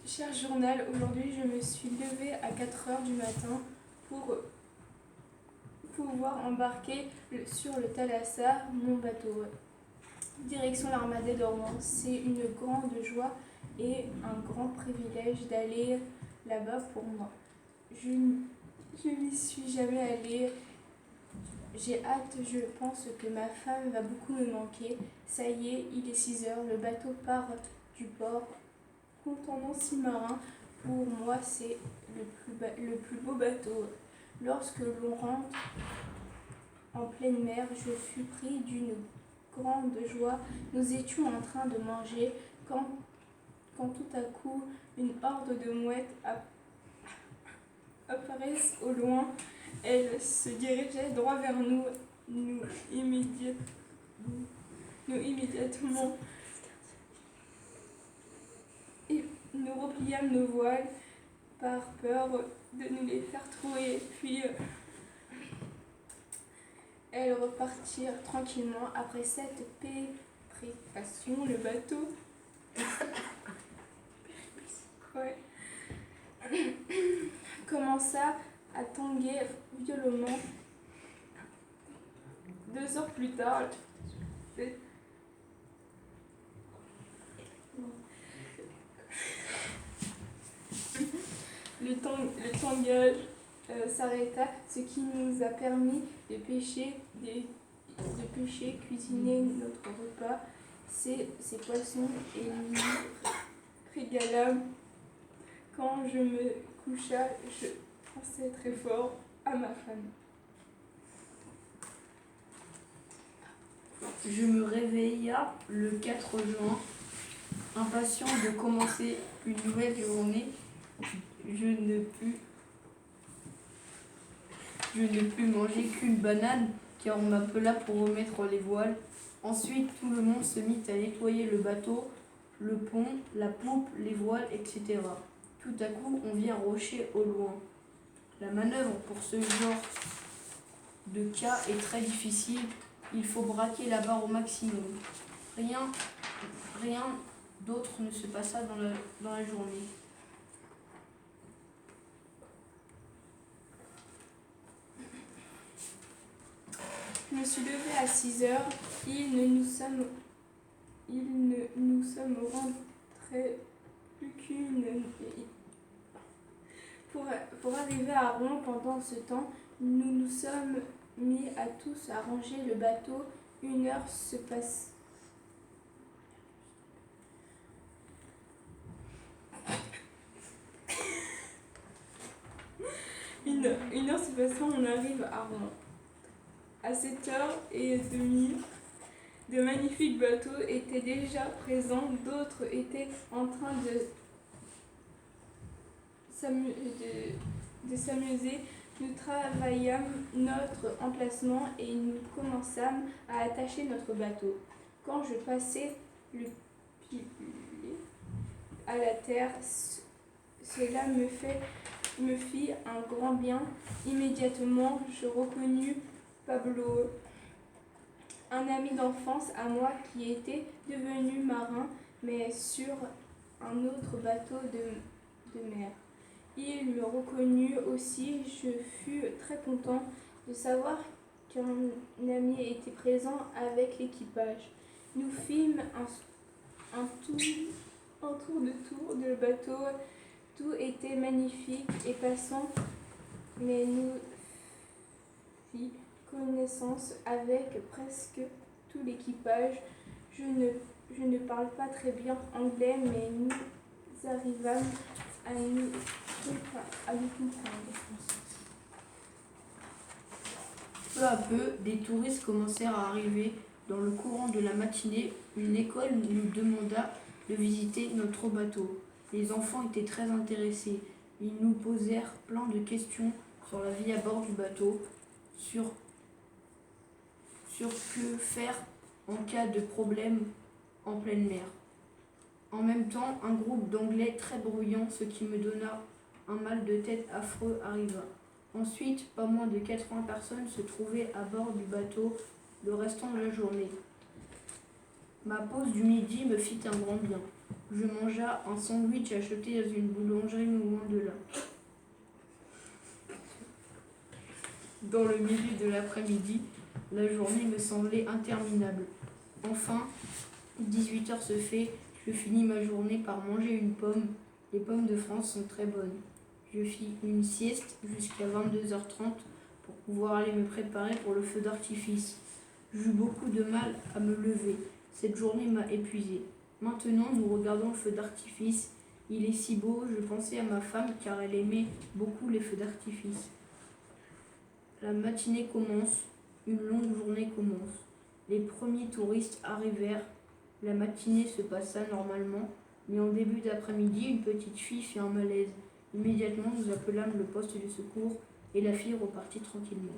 Cher journal, aujourd'hui je me suis levée à 4 heures du matin pour pouvoir embarquer sur le Thalassa, mon bateau. Direction l'Armada d'Orléans, c'est une grande joie et un grand privilège d'aller là-bas pour moi. Je n'y suis jamais allée. J'ai hâte, je pense que ma femme va beaucoup me manquer. Ça y est, il est 6 heures, le bateau part du port. Contendant si marin, pour moi c'est le plus beau bateau. Lorsque l'on rentre en pleine mer, je fus pris d'une grande joie. Nous étions en train de manger quand tout à coup une horde de mouettes apparaissent au loin. Elles se dirigeaient droit vers nous. Nous immédiatement et nous repliâmes nos voiles par peur de nous les faire trouer. Puis elles repartirent tranquillement. Après cette pérégrination, le bateau commença à tanguer violemment. 2 heures plus tard, le tangage s'arrêta, ce qui nous a permis de pêcher, cuisiner notre repas, ces poissons, et nous régalâmes. Quand je me coucha, je pensais très fort à ma femme. Je me réveilla le 4 juin, impatient de commencer une nouvelle journée. Je ne pus manger qu'une banane, car on m'appela pour remettre les voiles. Ensuite, tout le monde se mit à nettoyer le bateau, le pont, la poupe, les voiles, etc. Tout à coup, on vit un rocher au loin. La manœuvre pour ce genre de cas est très difficile. Il faut braquer la barre au maximum. Rien d'autre ne se passa dans la journée. Je me suis levée à 6 heures. Nous sommes rentrés plus qu'une. Pour arriver à Rouen. Pendant ce temps, nous nous sommes mis à tous à ranger le bateau. 1 heure se passe. Une heure se passant, on arrive à Rouen. À 7h30, de magnifiques bateaux étaient déjà présents, d'autres étaient en train de s'amuser. Nous travaillâmes notre emplacement et nous commençâmes à attacher notre bateau. Quand je passai le pied à la terre, cela me fit un grand bien. Immédiatement, je reconnus Pablo, un ami d'enfance à moi qui était devenu marin, mais sur un autre bateau de mer. Il me reconnut aussi. Je fus très content de savoir qu'un ami était présent avec l'équipage. Nous fîmes un tour de le bateau. Tout était magnifique et passant, mais nous fîmes connaissance avec presque tout l'équipage. Je ne parle pas très bien anglais, mais nous arrivâmes à nous comprendre. Peu à peu, des touristes commencèrent à arriver. Dans le courant de la matinée, une école nous demanda de visiter notre bateau. Les enfants étaient très intéressés. Ils nous posèrent plein de questions sur la vie à bord du bateau, sur que faire en cas de problème en pleine mer. En même temps, un groupe d'anglais très bruyant, ce qui me donna un mal de tête affreux, arriva. Ensuite, pas moins de 80 personnes se trouvaient à bord du bateau le restant de la journée. Ma pause du midi me fit un grand bien. Je mangea un sandwich acheté dans une boulangerie non loin de là. Dans le milieu de l'après-midi, la journée me semblait interminable. Enfin, 18h se fait, je finis ma journée par manger une pomme. Les pommes de France sont très bonnes. Je fis une sieste jusqu'à 22h30 pour pouvoir aller me préparer pour le feu d'artifice. J'eus beaucoup de mal à me lever. Cette journée m'a épuisée. Maintenant, nous regardons le feu d'artifice. Il est si beau, je pensais à ma femme car elle aimait beaucoup les feux d'artifice. La matinée commence, une longue journée commence. Les premiers touristes arrivèrent. La matinée se passa normalement, mais en début d'après-midi, une petite fille fit un malaise. Immédiatement, nous appelâmes le poste de secours et la fille repartit tranquillement.